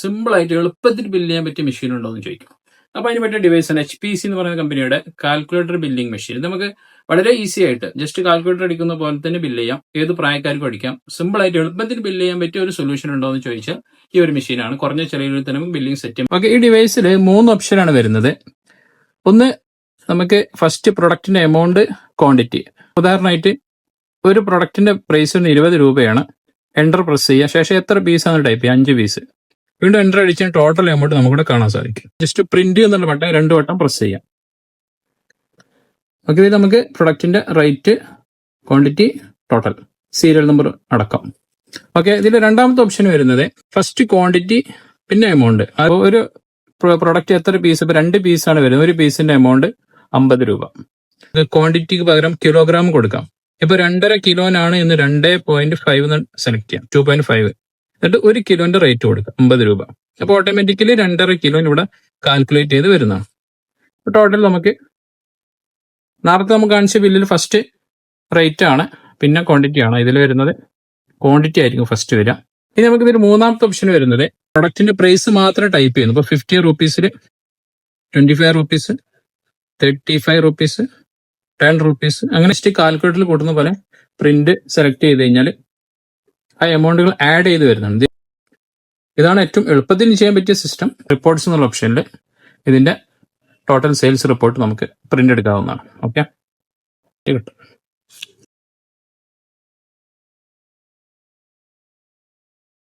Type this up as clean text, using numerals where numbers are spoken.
Simple ആയിട്ട് എളുപ്പത്തിൽ bill ചെയ്യാൻ പറ്റിയ മെഷീൻ ഉണ്ടോ എന്ന് ചോദിക്കും. അപ്പോൾ അതിന് പറ്റിയ ഡിവൈസാണ് HPC എന്ന് പറയുന്ന കമ്പനിയുടെ കാൽക്കുലേറ്റർ ബില്ലിംഗ് മെഷീൻ. നമുക്ക് വളരെ ഈസി ആയിട്ട് ജസ്റ്റ് കാൽക്കുലേറ്റർ അടിക്കുന്ന പോലെ തന്നെ ബില്ല് ചെയ്യാം. ഏത് പ്രായക്കാർക്കും അടിക്കാം. സിമ്പിൾ ആയിട്ട് എളുപ്പത്തിൽ ബില്ല് ചെയ്യാൻ പറ്റിയ ഒരു സൊല്യൂഷൻ ഉണ്ടോ എന്ന് ചോദിച്ചാൽ ഈ ഒരു മെഷീനാണ്. കുറഞ്ഞ ചെലവിൽ തന്നെ നമുക്ക് ബില്ലിംഗ് സെറ്റ് ചെയ്യാം. ഓക്കെ, ഈ ഡിവൈസിൽ 3 ഓപ്ഷനാണ് വരുന്നത്. ഒന്ന്, നമുക്ക് ഫസ്റ്റ് പ്രൊഡക്റ്റിന്റെ എമൗണ്ട്, ക്വാണ്ടിറ്റി. ഉദാഹരണമായിട്ട് ഒരു പ്രൊഡക്റ്റിന്റെ പ്രൈസ് 20 രൂപയാണ്. എൻ്റർ പ്രസ് ചെയ്യുക. ശേഷം എത്ര പീസാണ് ടൈപ്പ് ചെയ്യുക? 5 പീസ്. വീണ്ടും എൻ്റർ അടിച്ചാൽ ടോട്ടൽ എമൗണ്ട് നമുക്കിവിടെ കാണാൻ സാധിക്കും. ജസ്റ്റ് പ്രിന്റ് എന്നുള്ള ബട്ടൺ 2 വട്ടം പ്രസ് ചെയ്യാം. ഓക്കെ, ഇത് നമുക്ക് പ്രൊഡക്റ്റിന്റെ rate, quantity, total, serial number അടക്കം. ഓക്കെ, ഇതിൽ രണ്ടാമത്തെ ഓപ്ഷൻ വരുന്നത് ഫസ്റ്റ് ക്വാണ്ടിറ്റി പിന്നെ എമൗണ്ട്. ഒരു പ്രൊഡക്റ്റ് എത്ര പീസ്? ഇപ്പൊ 2 പീസാണ് വരുന്നത്. ഒരു പീസിന്റെ എമൗണ്ട് 50 രൂപ. ക്വാണ്ടിറ്റിക്ക് പകരം കിലോഗ്രാം കൊടുക്കാം. ഇപ്പൊ 2.5 കിലോനാണ് ഇന്ന് 2.5 സെലക്ട് ചെയ്യാം. 2.5. എന്നിട്ട് 1 കിലോന്റെ റേറ്റ് കൊടുക്കാം 50 രൂപ. അപ്പൊ ഓട്ടോമാറ്റിക്കലി 2.5 കിലോ ഇവിടെ കാൽക്കുലേറ്റ് ചെയ്ത് വരുന്നതാണ്. ടോട്ടൽ നമുക്ക് നേരത്തെ നമുക്ക് കാണിച്ച ബില്ലിൽ ഫസ്റ്റ് റേറ്റ് ആണ്, പിന്നെ ക്വാണ്ടിറ്റി ആണ്. ഇതിൽ വരുന്നത് ക്വാണ്ടിറ്റി ആയിരിക്കും ഫസ്റ്റ് വരിക. ഇനി നമുക്ക് ഇതിൽ മൂന്നാമത്തെ ഓപ്ഷൻ വരുന്നത് പ്രൊഡക്റ്റിന്റെ പ്രൈസ് മാത്രം ടൈപ്പ് ചെയ്യുന്നു. ഇപ്പൊ 50 റുപ്പീസിൽ 25 റുപ്പീസ്, 35 റുപ്പീസ്, 10 റുപ്പീസ്, അങ്ങനെ കാൽക്കുലേറ്ററിൽ കൂട്ടുന്ന പോലെ പ്രിന്റ് സെലക്ട് ചെയ്ത് കഴിഞ്ഞാൽ ആ എമൗണ്ടുകൾ ആഡ് ചെയ്ത് വരുന്നുണ്ട്. ഇതാണ് ഏറ്റവും എളുപ്പത്തിൽ ചെയ്യാൻ പറ്റിയ സിസ്റ്റം. റിപ്പോർട്ട്സ് എന്നുള്ള ഓപ്ഷനിൽ ഇതിന്റെ ടോട്ടൽ സെയിൽസ് റിപ്പോർട്ട് നമുക്ക് പ്രിന്റ് എടുക്കാവുന്നതാണ്. ഓക്കെ, കിട്ടും.